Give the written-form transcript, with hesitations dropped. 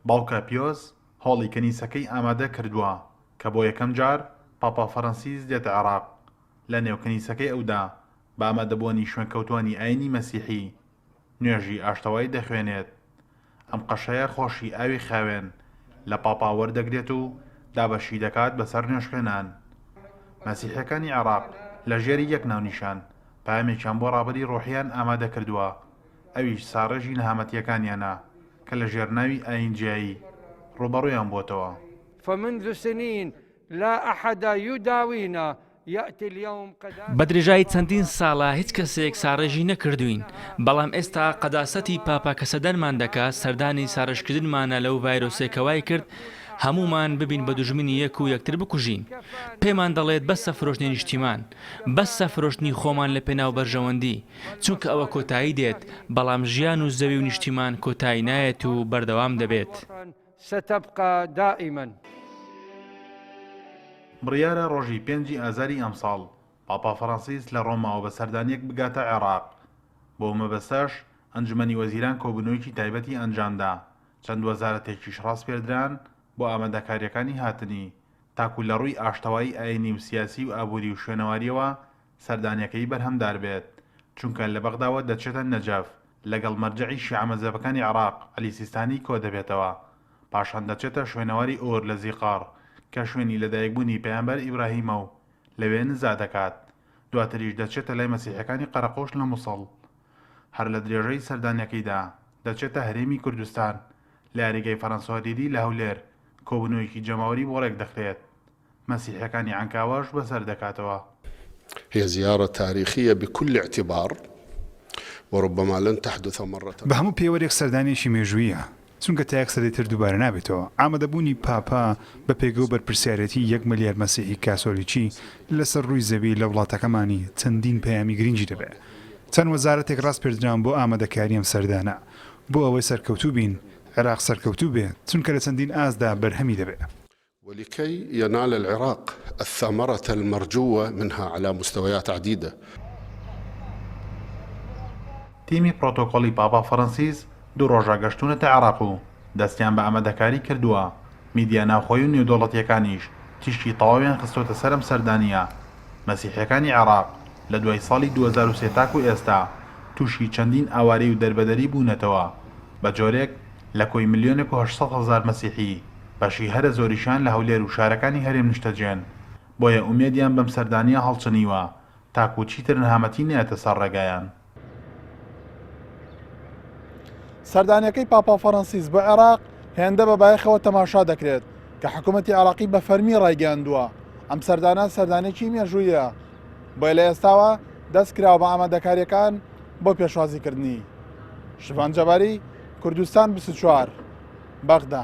باوکە پیۆس هۆڵی کەنیسەکەی ئامادە کردووە کە بۆ یەکەم جار پاپا فەڕەنسیس دێتە عێراق لە نێو کەنیسەکەی ئەودا بە ئامادەبوونی شوێنکەوتوانی ئاینی مەسیحی نوێژی ئاشتەوایی دەخوێنێت. ئەم قەشەیە خۆشی ئاوی خاوێن لە پاپا وەردەگرێت و دابەشی دەکات بەسەر نوێژخوێنان. مەسیحیەکانی عێراق لە ژێری یەک ناونیشان پامێکیان بۆ ڕابردی ڕۆحیان ئامادە کردووە، ئەویش ساڕێژی نەهامەتیەکانیانە کە لە ژێرناوی ئاینجیایی ڕوبەڕوویان بۆتەوە. فمنذ سنين لا أحد يداوينا يأتي اليوم بە درێژایی چەندین ساڵە هیچ کەسێک ساڕێژی نەکردوین، بەڵام ئێستا قەداسەتی پاپا کە سەردانمان دەکات سەردانی ساڕێژکردنمانە لەو ڤایرۆسێکەوای کرد هەمومان ببین بە دوژمنی یەک و یەکتر بکوژین. پێمان دەڵێت بەسە فرۆشتنی نیشتیمان، بەسە فرۆشتنی خۆمان لە پێناو بەرژەوەندی، چونکە ئەوە کۆتایی دێت، بەڵام ژیان و زەوی و نیشتیمان کۆتایی نایەت و بەردەوام دەبێت. ستبقى دائما. بڕیارە ڕۆژی 5 ئازاری ئەمساڵ پاپا فەڕەنسیس لە ڕۆماوە بە سەردانیەک بگاتە عێراق. بۆ مەبەستەش ئەنجومەنی وەزیران کۆبوونەوەیکی تایبەتی ئەنجامدا، چەند وەزارەتێکیش ڕاست پێدران بۆ ئامادەکاریەکانی هاتنی تاکو لە ڕووی ئاشتەوایی ئاینی و سیاسی و ئابووری و شوێنەواریەوە سەردانیەکەی بەرهەمدار بێت، چونکە لە بەغداوە دەچێتە نەجەف لەگەڵ مەرجەعی شیعە مەزهەبەکانی عێراق عەلی سیستانی کۆ دەبێتەوە، پاشان دەچێتە شوێنەواری ئۆر لە زیقار کە شوێنی لەدایکبوونی پەیامبەر ئیبراهیمە و لەوێ نزا دەکات. دواتریش دەچێتە لای مەسیحیەکانی قەرەقۆش لە مووسڵ. هەر لە درێژەی سەردانیەکەیدا دەچێتە هەرێمی کوردستان لە یاریگای فەرەنسۆدیدی لە هەولێر کۆبوونەوەیەکی جەماوەری بۆ ڕێک دەخرێت. مەسیحیەکانی عنکاواش بەسەر دەکاتەوە. هي زيارة تاريخية بكل اعتبار وربما لن تحدث مرة. بە هەموو پێوەرێک سەردانێکی مێژوویە، چونکە تا یەک سەدەتر دووبارە نابێتەوە. ئامادەبوونی پاپا بە پێگە و بەرپرسیارەتی 1 ملیار مەسیحی کاسۆلیکی لەسەر ڕووی زەوی لە وڵاتەکەمانی چەندین پەیامی گرنگی دەبێت. چەند وەزارەتێک ڕاست پێدران بۆ ئامادەکاری ئەم سەردانە بۆ ئەوەی سەرکەوتوو بین، عێراق سەرکەوتوو بێت، چونکە لە چەندین ئازدا بەرهەمی دەبێت. ولكي ينال العراق الثمرة المرجوة منها على مستويات عديدة. تیمی پرۆتۆکۆلی پاپا فەڕەنسیس دوو ڕۆژە گەشتونەتە عێراق و دەستیان بە ئامادەکاری کردووە. میدیا ناوخۆی و نێودەوڵەتیەکانیش تیشتی تەواویان خستۆتە سەرم سەردانیە. مەسیحیەکانی عێراق لە دوای ساڵی 2003 تاکو ئێستا تووشی چەندین ئاوارەی و دەربەدەری بوونەتەوە، بە جۆرێک لە کۆی 1,800,000 مەسیحی، بەشی هەرە زۆریشان لە هەولێر و شارەکانی هەرێم نیشتەجێن. بۆیە ئومێدیان بەم سەردانیە هەڵچنیوە تاکو چیتر نەهامەتی نێتە سەر ڕێگایان. سەردانیەکەی پاپا فەڕەنسیس بە عێراق هێندە بە بایەخەوە تەماشا دەکرێت کە حکوومەتی عێراقی بە فەرمی ڕایگەاندووە ئەم سەردانە سەردانێکی مێژوویە، بۆیە لە ئێستاوە دەست کراوە بە ئامادەکاریەکان بۆ پێشوازیکردنی. شڤان جەباری، کوردستان 24 بەغدا.